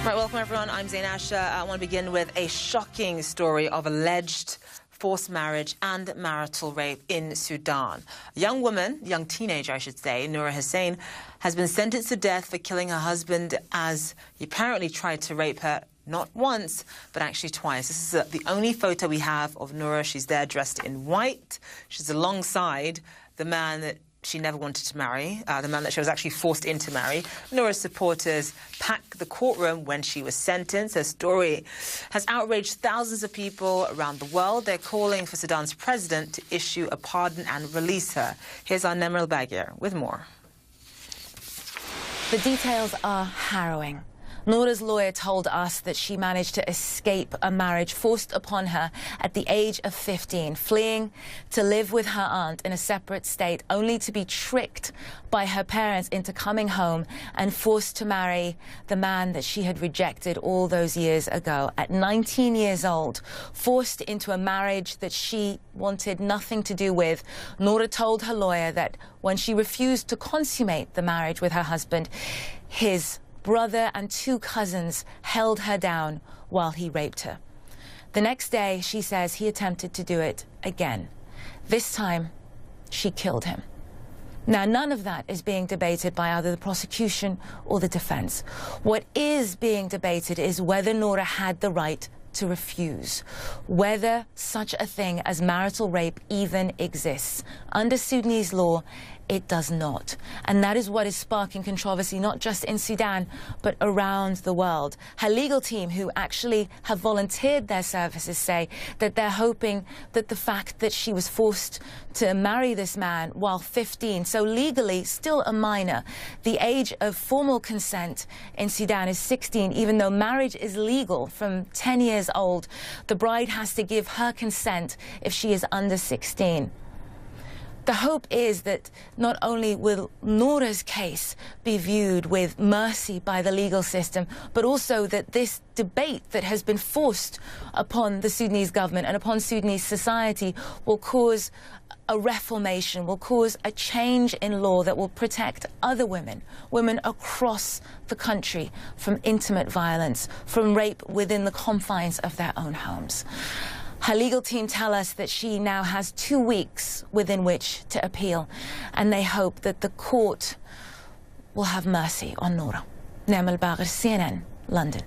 Right, welcome everyone. I'm Zainasha. I want to begin with a shocking story of alleged forced marriage and marital rape in Sudan. A young woman, young teenager I should say, Nora Hussein, has been sentenced to death for killing her husband as he apparently tried to rape her not once, but actually twice. This is the only photo we have of Nora. She's there dressed in white. She's alongside the man that she never wanted to marry, the man that she was actually forced into marry. Nora's supporters packed the courtroom when she was sentenced. Her story has outraged thousands of people around the world. They're calling for Sudan's president to issue a pardon and release her. Here's our Nora Bagir with more. The details are harrowing. Nora's lawyer told us that she managed to escape a marriage forced upon her at the age of 15, fleeing to live with her aunt in a separate state, only to be tricked by her parents into coming home and forced to marry the man that she had rejected all those years ago. At 19 years old, forced into a marriage that she wanted nothing to do with, Nora told her lawyer that when she refused to consummate the marriage with her husband, his brother and two cousins held her down while he raped her. The next day, she says he attempted to do it again. This time, she killed him. Now, none of that is being debated by either the prosecution or the defense. What is being debated is whether Nora had the right to refuse, whether such a thing as marital rape even exists. Under Sudanese law, it does not. And that is what is sparking controversy, not just in Sudan, but around the world. Her legal team, who actually have volunteered their services, say that they're hoping that the fact that she was forced to marry this man while 15, so legally still a minor, the age of formal consent in Sudan is 16, even though marriage is legal from 10 years old, the bride has to give her consent if she is under 16. The hope is that not only will Nora's case be viewed with mercy by the legal system, but also that this debate that has been forced upon the Sudanese government and upon Sudanese society will cause a reformation, will cause a change in law that will protect other women, women across the country, from intimate violence, from rape within the confines of their own homes. Her legal team tell us that she now has 2 weeks within which to appeal, and they hope that the court will have mercy on Nora. Nora Bagir, CNN, London.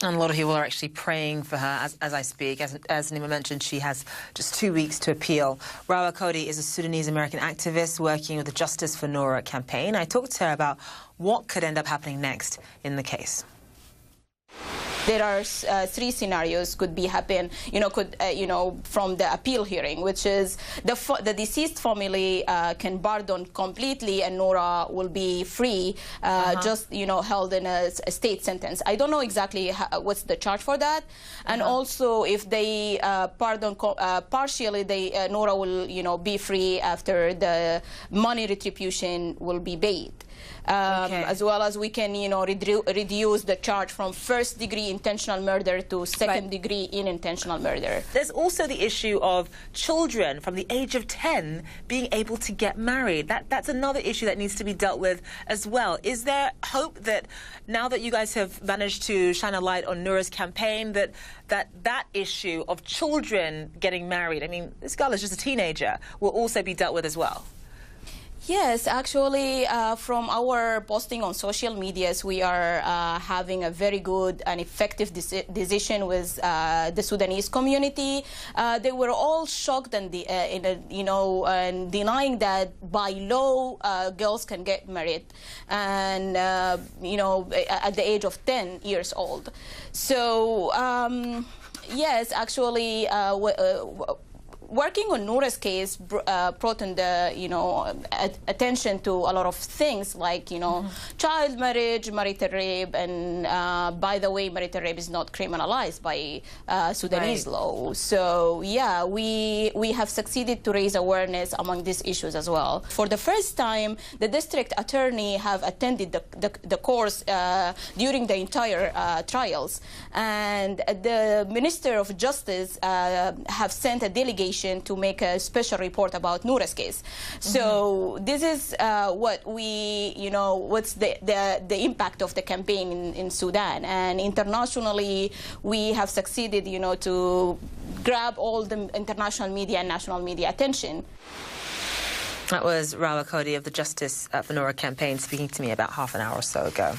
And a lot of people are actually praying for her as I speak. As Nima mentioned, she has just 2 weeks to appeal. Rawa Cody is a Sudanese-American activist working with the Justice for Nora campaign. I talked to her about what could end up happening next in the case. There are three scenarios could be happen, from the appeal hearing, which is the deceased family can pardon completely and Nora will be free, just, held in a state sentence. I don't know exactly what's the charge for that. And also if they pardon partially, Nora will, be free after the money retribution will be paid. As well as we can, reduce the charge from first-degree intentional murder to second-degree unintentional murder. There's also the issue of children from the age of 10 being able to get married. That's another issue that needs to be dealt with as well. Is there hope that now that you guys have managed to shine a light on Nora's campaign, that issue of children getting married, I mean, this girl is just a teenager, will also be dealt with as well? Yes, actually, from our posting on social medias, we are having a very good and effective decision with the Sudanese community. They were all shocked and and denying that by law girls can get married, and at the age of 10 years old. So yes, actually. Working on Nora's case brought in attention to a lot of things like, child marriage, marital rape, and by the way, marital rape is not criminalized by Sudanese law. So yeah, we have succeeded to raise awareness among these issues as well. For the first time, the district attorney have attended the course during the entire trials, and the Minister of Justice have sent a delegation decision to make a special report about Nora's case. So this is what we, what's the impact of the campaign in Sudan. And internationally, we have succeeded, to grab all the international media and national media attention. That was Rawa Cody of the Justice for Nora campaign speaking to me about half an hour or so ago.